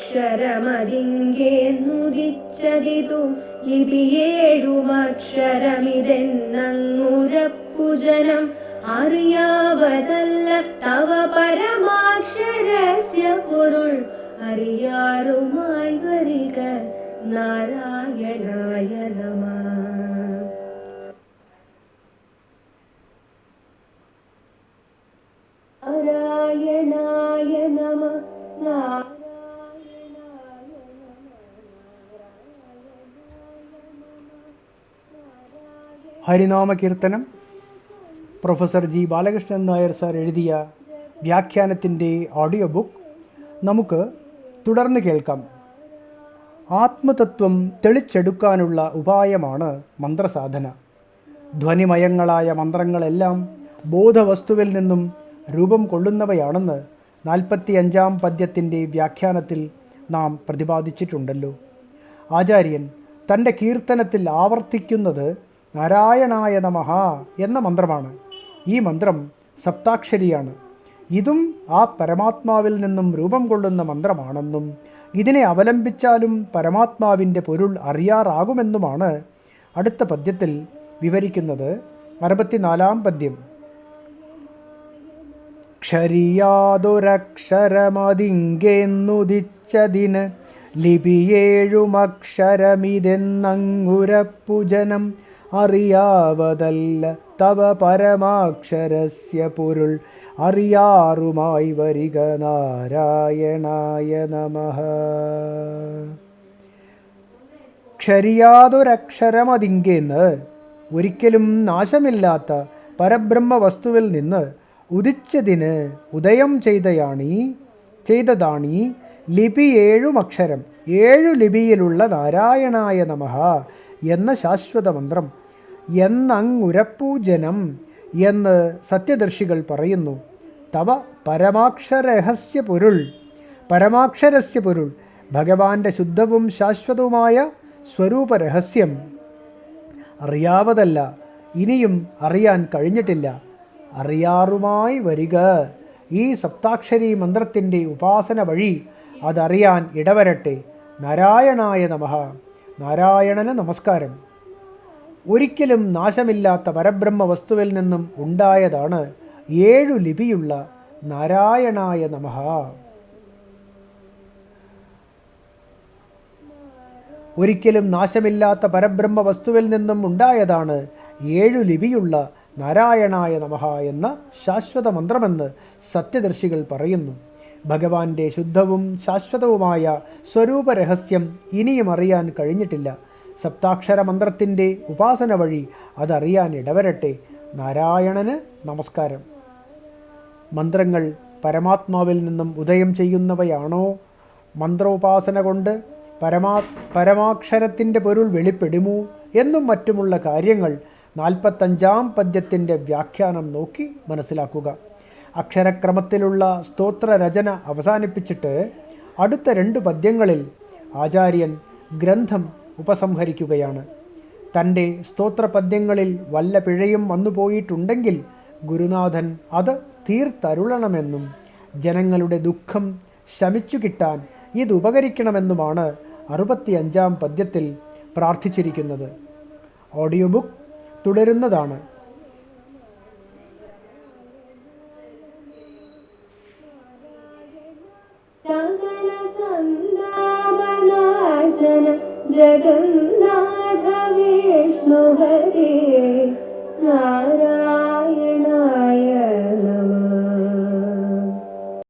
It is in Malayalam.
ലിപിയേഴുമക്ഷരമതിങ്കേന്നുദിച്ചതിതു ലിപിയേഴുമക്ഷരമിതെന്നങ്ങുരപ്പുജനം അറിയാവതല്ല തവ പരമാക്ഷരസ്യ പൊരുൾ അറിയാറുമായി വരിക നാരായണായ നമഃ. നാരായണായ നമഃ. ഹരിനാമ കീർത്തനം professor G Balakrishnan Nair sir എഴുതിയ വ്യാഖ്യാനത്തിൻ്റെ ഓഡിയോ ബുക്ക് നമുക്ക് തുടർന്ന് കേൾക്കാം. ആത്മതത്വം തെളിച്ചെടുക്കാനുള്ള ഉപായമാണ് മന്ത്രസാധന. ധ്വനിമയങ്ങളായ മന്ത്രങ്ങളെല്ലാം ബോധവസ്തുവിൽ നിന്നും രൂപം കൊള്ളുന്നവയാണെന്ന് 45-ാം പദ്യത്തിൻ്റെ വ്യാഖ്യാനത്തിൽ നാം പ്രതിപാദിച്ചിട്ടുണ്ടല്ലോ. ആചാര്യൻ തൻ്റെ കീർത്തനത്തിൽ ആവർത്തിക്കുന്നത് നാരായണായ നമഃ എന്ന മന്ത്രമാണ്. ഈ മന്ത്രം സപ്താക്ഷരിയാണ്. ഇതും ആ പരമാത്മാവിൽ നിന്നും രൂപം കൊള്ളുന്ന മന്ത്രമാണെന്നും ഇതിനെ അവലംബിച്ചാലും പരമാത്മാവിൻ്റെ പൊരുൾ അറിയാറാകുമെന്നുമാണ് അടുത്ത പദ്യത്തിൽ വിവരിക്കുന്നത്. 64-ാം പദ്യം. ക്ഷരിയാതൊരക്ഷരമതിങ്കേന്നുദിച്ചതിന് ലിപിയേഴുമക്ഷരമിതെന്നങ്ങുരപ്പുജനം അറിയാവതല്ല തവ പരമാക്ഷരസ്യ പൊരുൾ അറിയാറുമായി വരിക നാരായണായ നമഃ. ക്ഷരിയാതൊരക്ഷരമതിങ്കേന്ന് ഒരിക്കലും നാശമില്ലാത്ത പരബ്രഹ്മ വസ്തുവിൽ നിന്ന് ഉദിച്ചതിന് ഉദയം ചെയ്തതാണീ ലിപി 7 അക്ഷരം 7 ലിപിയിലുള്ള നാരായണായ നമഃ എന്ന ശാശ്വത മന്ത്രം എന്നങ്ങുരപ്പൂജനം എന്ന് സത്യദർശികൾ പറയുന്നു. തവ പരമാക്ഷരസ്യ പൊരുൾ ഭഗവാന്റെ ശുദ്ധവും ശാശ്വതവുമായ സ്വരൂപരഹസ്യം അറിയാവതല്ല, ഇനിയും അറിയാൻ കഴിഞ്ഞിട്ടില്ല. അറിയാറുമായി വരിക. ഈ സപ്താക്ഷരി മന്ത്രത്തിൻ്റെ ഉപാസന വഴി അതറിയാൻ ഇടവരട്ടെ. നാരായണായ നമഃ. നാരായണന് നമസ്കാരം. ഒരിക്കലും നാശമില്ലാത്ത പരബ്രഹ്മ വസ്തുവിൽ നിന്നും ഉണ്ടായതാണ് 7 ലിപിയുള്ള നാരായണായ നമഃ. ഒരിക്കലും നാശമില്ലാത്ത പരബ്രഹ്മ വസ്തുവിൽ നിന്നും ഉണ്ടായതാണ് 7 ലിപിയുള്ള നാരായണായ നമഃ എന്ന ശാശ്വത മന്ത്രമെന്ന് സത്യദർശികൾ പറയുന്നു. ഭഗവാന്റെ ശുദ്ധവും ശാശ്വതവുമായ സ്വരൂപരഹസ്യം ഇനിയും അറിയാൻ കഴിഞ്ഞിട്ടില്ല. സപ്താക്ഷര മന്ത്രത്തിൻ്റെ ഉപാസന വഴി അതറിയാൻ ഇടവരട്ടെ. നാരായണന് നമസ്കാരം. മന്ത്രങ്ങൾ പരമാത്മാവിൽ നിന്നും ഉദയം ചെയ്യുന്നവയാണോ? മന്ത്രോപാസന കൊണ്ട് പരമാക്ഷരത്തിൻ്റെ പൊരുൾ വെളിപ്പെടുമോ എന്നും മറ്റുമുള്ള കാര്യങ്ങൾ 45-ാം പദ്യത്തിൻ്റെ വ്യാഖ്യാനം നോക്കി മനസ്സിലാക്കുക. അക്ഷരക്രമത്തിലുള്ള സ്തോത്രരചന അവസാനിപ്പിച്ചിട്ട് അടുത്ത 2 പദ്യങ്ങളിൽ ആചാര്യൻ ഗ്രന്ഥം ഉപസംഹരിക്കുകയാണ്. തൻ്റെ സ്തോത്രപദ്യങ്ങളിൽ വല്ല പിഴയും വന്നുപോയിട്ടുണ്ടെങ്കിൽ ഗുരുനാഥൻ അത് തീർത്തരുളണമെന്നും ജനങ്ങളുടെ ദുഃഖം ശമിച്ചു കിട്ടാൻ ഇതുപകരിക്കണമെന്നുമാണ് 65-ാം പദ്യത്തിൽ പ്രാർത്ഥിച്ചിരിക്കുന്നത്. ഓഡിയോ ബുക്ക് തുടരുന്നതാണ്. ജഗന്നാഥ വിഷ്ണു ഹരേ